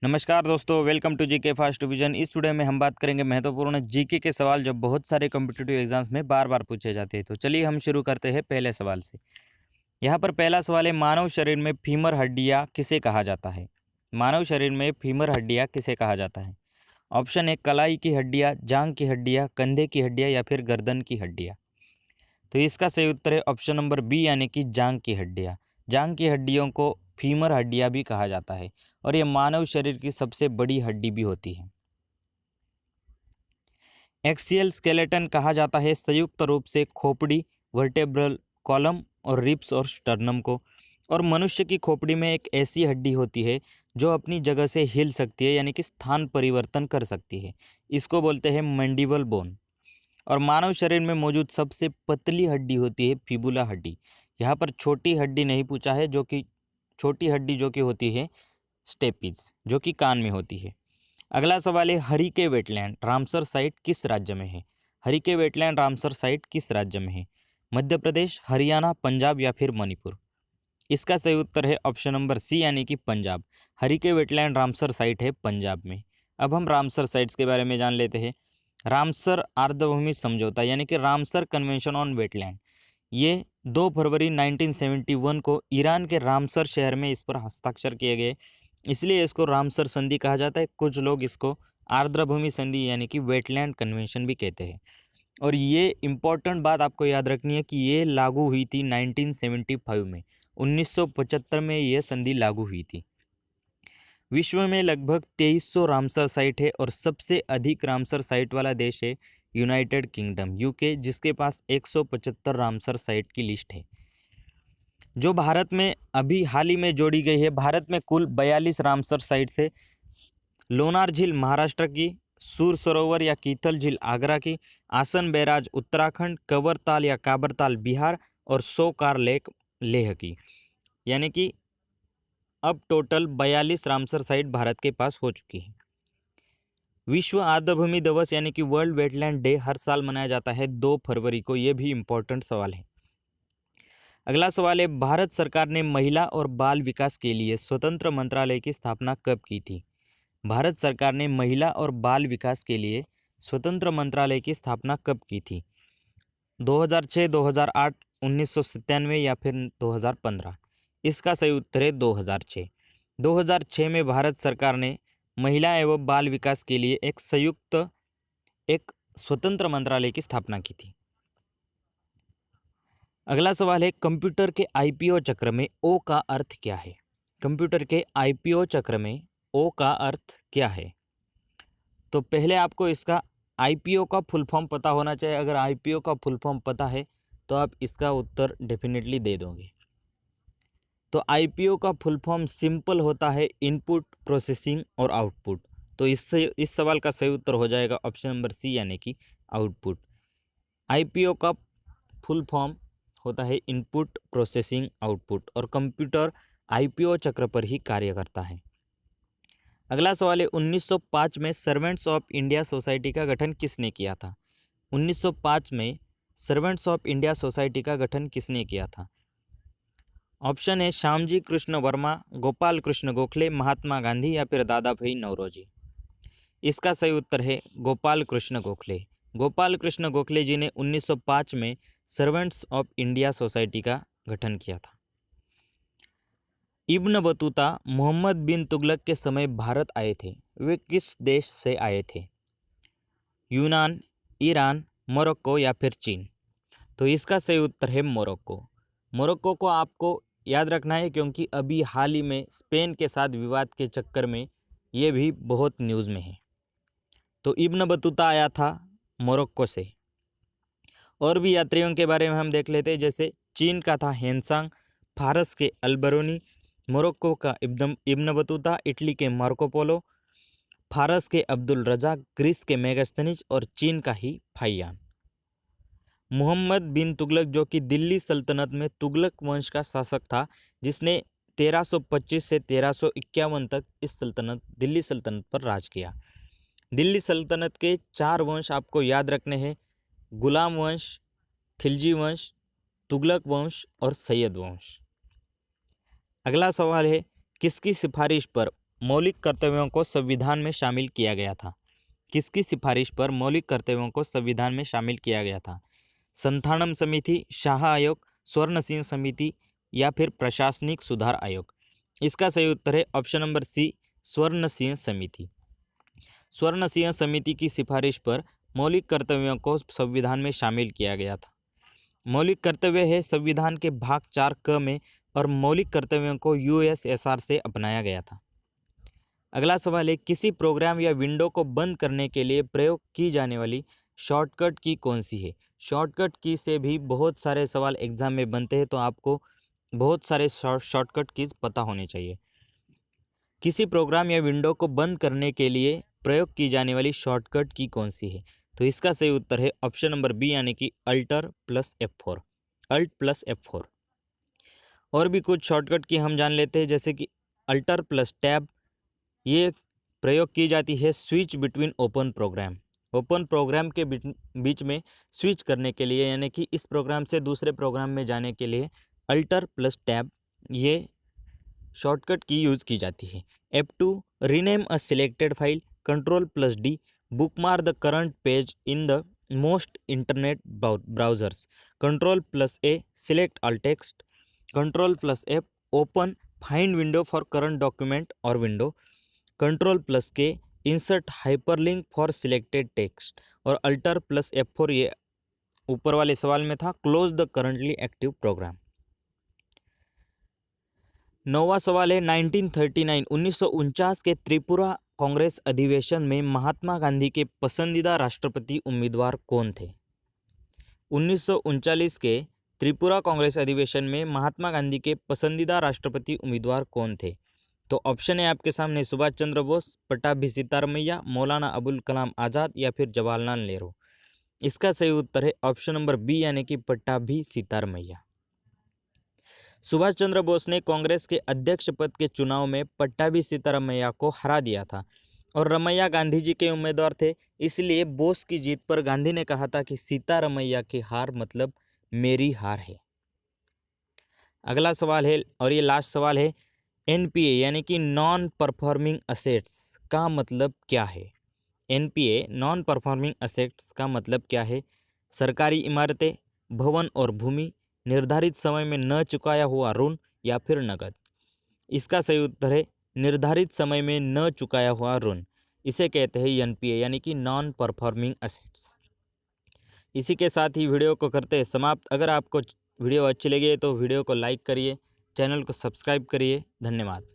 नमस्कार दोस्तों, welcome to GK fast vision. इस वीडियो में हम बात करेंगे महत्वपूर्ण जीके के सवाल जो बहुत सारे कॉम्पिटिटिव एग्जाम्स में बार बार पूछे जाते हैं। तो चलिए हम शुरू करते हैं पहले सवाल से। यहाँ पर पहला सवाल है, मानव शरीर में फीमर हड्डियाँ किसे कहा जाता है? मानव शरीर में फीमर हड्डियाँ किसे कहा जाता है? ऑप्शन है कलाई की हड्डियाँ, जांग की हड्डियाँ, कंधे की हड्डियाँ या फिर गर्दन की हड्डियाँ। तो इसका सही उत्तर है ऑप्शन नंबर बी यानी कि जांग की हड्डियाँ। जांग की हड्डियों को फीमर हड्डियाँ भी कहा जाता है और ये मानव शरीर की सबसे बड़ी हड्डी भी होती है। एक्सियल स्केलेटन कहा जाता है संयुक्त रूप से खोपड़ी, वर्टेब्रल कॉलम और रिब्स और स्टर्नम को। और मनुष्य की खोपड़ी में एक ऐसी हड्डी होती है जो अपनी जगह से हिल सकती है यानी कि स्थान परिवर्तन कर सकती है। इसको बोलते हैं मैंडिबल बोन। और मानव शरीर में मौजूद सबसे पतली हड्डी होती है फिबुला हड्डी। यहाँ पर छोटी हड्डी नहीं पूछा है, जो कि छोटी हड्डी जो कि होती है स्टेपिज, जो कि कान में होती है। अगला सवाल है, हरिके वेटलैंड रामसर साइट किस राज्य में है? हरिके वेटलैंड रामसर साइट किस राज्य में है? मध्य प्रदेश, हरियाणा, पंजाब या फिर मणिपुर। इसका सही उत्तर है ऑप्शन नंबर सी यानी कि Punjab. Harike wetland Ramsar site है पंजाब में। अब हम रामसर साइट्स के बारे में जान लेते हैं। रामसर आर्द्रभूमि समझौता यानी कि रामसर कन्वेंशन ऑन वेटलैंड, ये 2 फरवरी 1971 को ईरान के रामसर शहर में इस पर हस्ताक्षर किए गए, इसलिए इसको रामसर संधि कहा जाता है। कुछ लोग इसको आर्द्रभूमि संधि यानी कि वेटलैंड कन्वेंशन भी कहते हैं। और ये इम्पोर्टेंट बात आपको याद रखनी है कि ये लागू हुई थी 1975 में, 1975 में ये संधि लागू हुई थी। विश्व में लगभग 2300 रामसर साइट है और सबसे अधिक रामसर साइट वाला देश है यूनाइटेड किंगडम यूके, जिसके पास 175 रामसर साइट की लिस्ट है। जो भारत में अभी हाल ही में जोड़ी गई है। भारत में कुल 42 रामसर साइट्स है। लोनार झील महाराष्ट्र की, सूर सरोवर या कीथल झील आगरा की, आसन बैराज उत्तराखंड, कवरताल या काबरताल बिहार और सोकार लेक लेह की। यानी कि अब टोटल 42 रामसर साइट भारत के पास हो चुकी है। विश्व आर्द्रभूमि दिवस यानी कि वर्ल्ड वेटलैंड डे हर साल मनाया जाता है 2 फरवरी को। यह भी इम्पोर्टेंट सवाल है। अगला सवाल है, भारत सरकार ने महिला और बाल विकास के लिए स्वतंत्र मंत्रालय की स्थापना कब की थी? भारत सरकार ने महिला और बाल विकास के लिए स्वतंत्र मंत्रालय की स्थापना कब की थी? 2006, 2008, 1997 या फिर 2015। इसका सही उत्तर है 2006। 2006 में भारत सरकार ने महिला एवं बाल विकास के लिए एक स्वतंत्र मंत्रालय की स्थापना की थी। अगला सवाल है, कंप्यूटर के आईपीओ चक्र में ओ का अर्थ क्या है? कंप्यूटर के आईपीओ चक्र में ओ का अर्थ क्या है? तो पहले आपको इसका आईपीओ का फुल फॉर्म पता होना चाहिए। अगर आईपीओ का फुल फॉर्म पता है तो आप इसका उत्तर डेफिनेटली दे दोगे। तो आईपीओ का फुल फॉर्म सिंपल होता है इनपुट, प्रोसेसिंग और आउटपुट। तो इससे इस सवाल का सही उत्तर हो जाएगा ऑप्शन नंबर सी यानी कि आउटपुट। आईपीओ का फुल फॉर्म होता है इनपुट, प्रोसेसिंग, आउटपुट और कंप्यूटर आईपीओ चक्र पर ही कार्य करता है। अगला सवाल है, 1905 में सर्वेंट्स ऑफ इंडिया सोसाइटी का गठन किसने किया था? 1905 में सर्वेंट्स ऑफ इंडिया सोसाइटी का गठन किसने किया था? ऑप्शन है श्यामजी कृष्ण वर्मा, गोपाल कृष्ण गोखले, महात्मा गांधी या फिर दादा भाई नौरोजी। इसका सही उत्तर है गोपाल कृष्ण गोखले। गोपाल कृष्ण गोखले जी ने 1905 में सर्वेंट्स ऑफ इंडिया सोसाइटी का गठन किया था। इब्न बतूता मोहम्मद बिन तुगलक के समय भारत आए थे। वे किस देश से आए थे? यूनान, ईरान, मोरक्को या फिर चीन। तो इसका सही उत्तर है मोरक्को। मोरक्को को आपको याद रखना है क्योंकि अभी हाल ही में स्पेन के साथ विवाद के चक्कर में ये भी बहुत न्यूज़ में है। तो इब्न बतूता आया था मोरक्को से। और भी यात्रियों के बारे में हम देख लेते हैं, जैसे चीन का था हेनसांग, फारस के अल्बरूनी, मोरक्को का इब्न बतूता, इटली के मार्को पोलो, फारस के अब्दुल रज़ाक, ग्रीस के मेगास्थनीज और चीन का ही फाइयान। मोहम्मद बिन तुगलक जो कि दिल्ली सल्तनत में तुगलक वंश का शासक था, जिसने 1325 से 1351 तक इस दिल्ली सल्तनत पर राज किया। दिल्ली सल्तनत के 4 वंश आपको याद रखने हैं, गुलाम वंश, खिलजी वंश, तुगलक वंश और सैयद वंश। अगला सवाल है, किसकी सिफारिश पर मौलिक कर्तव्यों को संविधान में शामिल किया गया था? किसकी सिफारिश पर मौलिक कर्तव्यों को संविधान में शामिल किया गया था? संथानम समिति, शाह आयोग, स्वर्ण सिंह समिति या फिर प्रशासनिक सुधार आयोग? इसका सही उत्तर है ऑप्शन नंबर सी, स्वर्ण सिंह समिति। स्वर्ण सिंह समिति की सिफारिश पर मौलिक कर्तव्यों को संविधान में शामिल किया गया था। मौलिक कर्तव्य है संविधान के भाग 4 क में और मौलिक कर्तव्यों को यूएसएसआर से अपनाया गया था। अगला सवाल है, किसी प्रोग्राम या विंडो को बंद करने के लिए प्रयोग की जाने वाली शॉर्टकट की कौन सी है? शॉर्टकट की से भी बहुत सारे सवाल एग्जाम में बनते हैं, तो आपको बहुत सारे शॉर्टकट कीज पता होने चाहिए। किसी प्रोग्राम या विंडो को बंद करने के लिए प्रयोग की जाने वाली शॉर्टकट की कौन सी है? तो इसका सही उत्तर है ऑप्शन नंबर बी, यानी कि Alt+F4। Alt+F4। और भी कुछ शॉर्टकट की हम जान लेते हैं, जैसे कि Alt+Tab। ये प्रयोग की जाती है switch between open program. Open program के बीच में स्विच करने के लिए, यानी कि इस प्रोग्राम से दूसरे प्रोग्राम में जाने के लिए Alt+Tab ये शॉर्टकट की यूज़ की जाती है। F2 rename a selected file. Ctrl+D bookmark the current page in the most internet browsers. Ctrl+A select all text. Ctrl+F open find window for current document और window. Ctrl+K insert hyperlink for selected text. और Alt+F4 ये ऊपर वाले सवाल में था, close the currently active program. 9वां सवाल है, 1949 के त्रिपुरा कांग्रेस अधिवेशन में महात्मा गांधी के पसंदीदा राष्ट्रपति उम्मीदवार कौन थे? 1939 के त्रिपुरा कांग्रेस अधिवेशन में महात्मा गांधी के पसंदीदा राष्ट्रपति उम्मीदवार कौन थे? तो ऑप्शन है आपके सामने, सुभाष चंद्र बोस, पट्टाभी सितारमैया, मौलाना अबुल कलाम आज़ाद या फिर जवाहरलाल नेहरू। इसका सही उत्तर है ऑप्शन नंबर बी, यानी कि पट्टाभी सितारमैया। सुभाष चंद्र बोस ने कांग्रेस के अध्यक्ष पद के चुनाव में पट्टाभी सितारमैया को हरा दिया था और रमैया गांधी जी के उम्मीदवार थे। इसलिए बोस की जीत पर गांधी ने कहा था कि सितारमैया की हार मतलब मेरी हार है। अगला सवाल है और ये लास्ट सवाल है, एनपीए यानी कि नॉन परफॉर्मिंग असेट्स का मतलब क्या है? एनपीए नॉन परफॉर्मिंग असेट्स का मतलब क्या है? सरकारी इमारतें, भवन और भूमि, निर्धारित समय में न चुकाया हुआ ऋण या फिर नकद। इसका सही उत्तर है निर्धारित समय में न चुकाया हुआ ऋण। इसे कहते हैं एनपीए यानी कि नॉन परफॉर्मिंग असेट्स। इसी के साथ ही वीडियो को करते हैं समाप्त। अगर आपको वीडियो अच्छी लगी तो वीडियो को लाइक करिए, चैनल को सब्सक्राइब करिए। धन्यवाद।